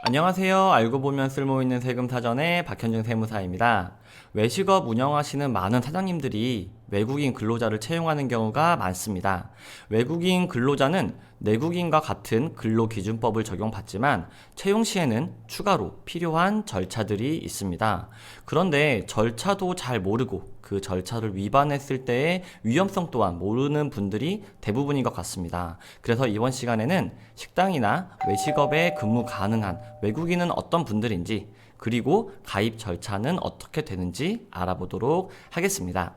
안녕하세요. 알고 보면 쓸모있는 세금 사전의 박현중 세무사입니다. 외식업 운영하시는 많은 사장님들이 외국인 근로자를 채용하는 경우가 많습니다. 외국인 근로자는 내국인과 같은 근로기준법을 적용받지만 채용 시에는 추가로 필요한 절차들이 있습니다. 그런데 절차도 잘 모르고 그 절차를 위반했을 때의 위험성 또한 모르는 분들이 대부분인 것 같습니다. 그래서 이번 시간에는 식당이나 외식업에 근무 가능한 외국인은 어떤 분들인지, 그리고 가입 절차는 어떻게 되는지 알아보도록 하겠습니다.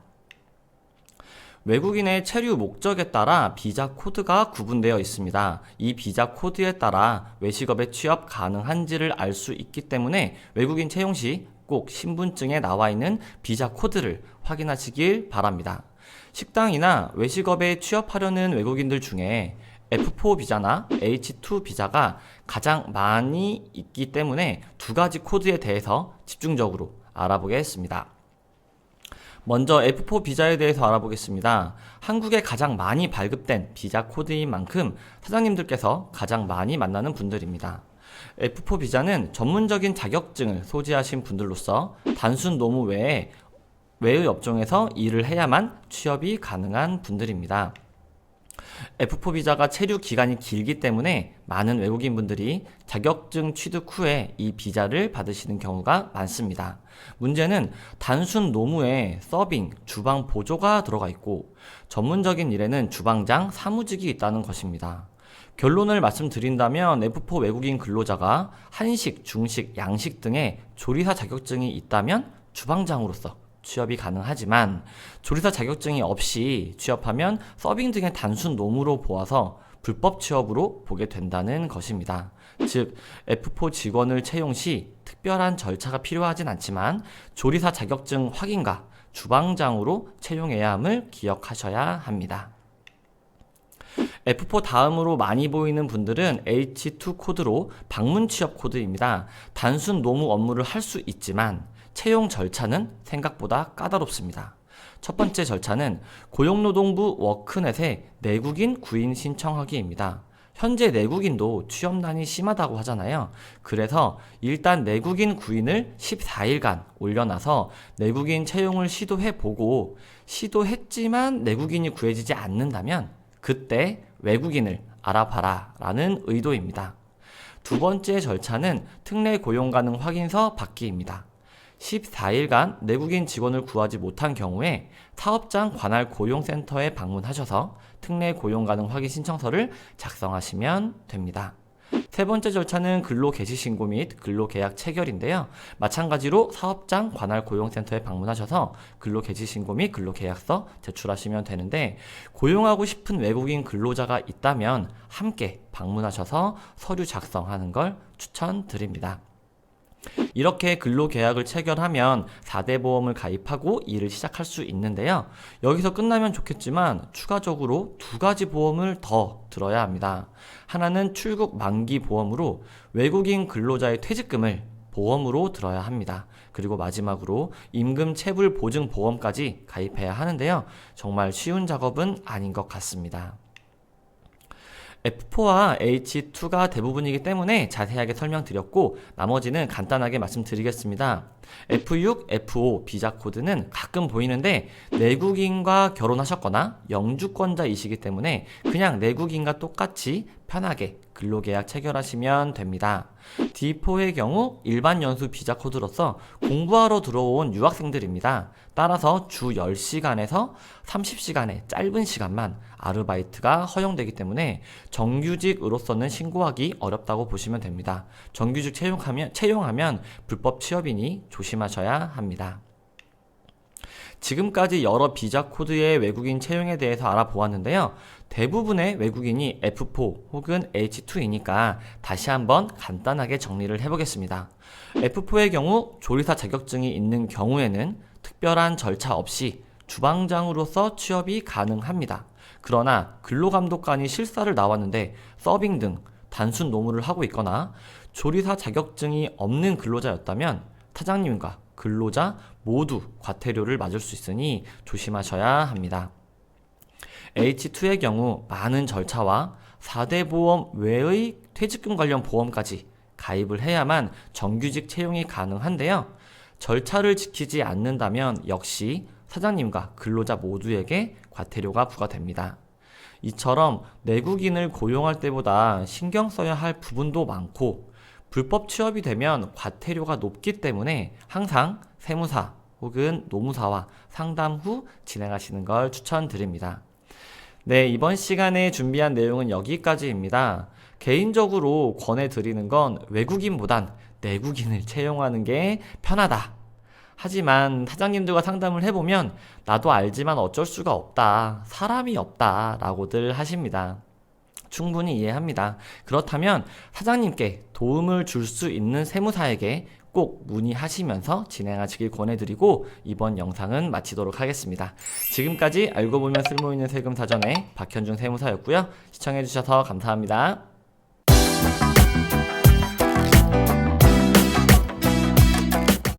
외국인의 체류 목적에 따라 비자 코드가 구분되어 있습니다. 이 비자 코드에 따라 외식업에 취업 가능한지를 알 수 있기 때문에 외국인 채용 시 꼭 신분증에 나와 있는 비자 코드를 확인하시길 바랍니다. 식당이나 외식업에 취업하려는 외국인들 중에 F4 비자나 H2 비자가 가장 많이 있기 때문에 두 가지 코드에 대해서 집중적으로 알아보겠습니다. 먼저 F4 비자에 대해서 알아보겠습니다. 한국에 가장 많이 발급된 비자 코드인 만큼 사장님들께서 가장 많이 만나는 분들입니다. F4 비자는 전문적인 자격증을 소지하신 분들로서 단순 노무 외의 업종에서 일을 해야만 취업이 가능한 분들입니다. F4 비자가 체류 기간이 길기 때문에 많은 외국인 분들이 자격증 취득 후에 이 비자를 받으시는 경우가 많습니다. 문제는 단순 노무에 서빙, 주방 보조가 들어가 있고 전문적인 일에는 주방장, 사무직이 있다는 것입니다. 결론을 말씀드린다면 F4 외국인 근로자가 한식, 중식, 양식 등의 조리사 자격증이 있다면 주방장으로서 취업이 가능하지만 조리사 자격증이 없이 취업하면 서빙 등의 단순 노무로 보아서 불법 취업으로 보게 된다는 것입니다. 즉 F4 직원을 채용 시 특별한 절차가 필요하진 않지만 조리사 자격증 확인과 주방장으로 채용해야 함을 기억하셔야 합니다. F4 다음으로 많이 보이는 분들은 H2 코드로 방문 취업 코드입니다. 단순 노무 업무를 할 수 있지만 채용 절차는 생각보다 까다롭습니다. 첫 번째 절차는 고용노동부 워크넷에 내국인 구인 신청하기입니다. 현재 내국인도 취업난이 심하다고 하잖아요. 그래서 일단 내국인 구인을 14일간 올려놔서 내국인 채용을 시도해보고 시도했지만 내국인이 구해지지 않는다면 그때 외국인을 알아봐라 라는 의도입니다. 두 번째 절차는 특례 고용 가능 확인서 받기입니다. 14일간 내국인 직원을 구하지 못한 경우에 사업장 관할 고용센터에 방문하셔서 특례 고용 가능 확인 신청서를 작성하시면 됩니다. 세 번째 절차는 근로개시신고 및 근로계약 체결인데요. 마찬가지로 사업장 관할 고용센터에 방문하셔서 근로개시신고 및 근로계약서 제출하시면 되는데 고용하고 싶은 외국인 근로자가 있다면 함께 방문하셔서 서류 작성하는 걸 추천드립니다. 이렇게 근로계약을 체결하면 4대 보험을 가입하고 일을 시작할 수 있는데요. 여기서 끝나면 좋겠지만 추가적으로 두 가지 보험을 더 들어야 합니다. 하나는 출국 만기 보험으로 외국인 근로자의 퇴직금을 보험으로 들어야 합니다. 그리고 마지막으로 임금 체불 보증 보험까지 가입해야 하는데요. 정말 쉬운 작업은 아닌 것 같습니다. F4와 H2가 대부분이기 때문에 자세하게 설명드렸고 나머지는 간단하게 말씀드리겠습니다. F6, F5 비자 코드는 가끔 보이는데 내국인과 결혼하셨거나 영주권자이시기 때문에 그냥 내국인과 똑같이 편하게 근로계약 체결하시면 됩니다. D4의 경우 일반 연수 비자 코드로서 공부하러 들어온 유학생들입니다. 따라서 주 10시간에서 30시간의 짧은 시간만 아르바이트가 허용되기 때문에 정규직으로서는 신고하기 어렵다고 보시면 됩니다. 정규직 채용하면 불법 취업이니 조심하셔야 합니다. 지금까지 여러 비자 코드의 외국인 채용에 대해서 알아보았는데요. 대부분의 외국인이 F4 혹은 H2이니까 다시 한번 간단하게 정리를 해보겠습니다. F4의 경우 조리사 자격증이 있는 경우에는 특별한 절차 없이 주방장으로서 취업이 가능합니다. 그러나 근로감독관이 실사를 나왔는데 서빙 등 단순 노무를 하고 있거나 조리사 자격증이 없는 근로자였다면 사장님과 근로자 모두 과태료를 맞을 수 있으니 조심하셔야 합니다. H2의 경우 많은 절차와 4대 보험 외의 퇴직금 관련 보험까지 가입을 해야만 정규직 채용이 가능한데요. 절차를 지키지 않는다면 역시 사장님과 근로자 모두에게 과태료가 부과됩니다. 이처럼 내국인을 고용할 때보다 신경 써야 할 부분도 많고 불법 취업이 되면 과태료가 높기 때문에 항상 세무사 혹은 노무사와 상담 후 진행하시는 걸 추천드립니다. 네, 이번 시간에 준비한 내용은 여기까지입니다. 개인적으로 권해드리는 건 외국인보단 내국인을 채용하는 게 편하다. 하지만 사장님들과 상담을 해보면 나도 알지만 어쩔 수가 없다. 사람이 없다. 라고들 하십니다. 충분히 이해합니다. 그렇다면 사장님께 도움을 줄 수 있는 세무사에게 꼭 문의하시면서 진행하시길 권해드리고 이번 영상은 마치도록 하겠습니다. 지금까지 알고 보면 쓸모있는 세금 사전의 박현중 세무사였고요. 시청해주셔서 감사합니다.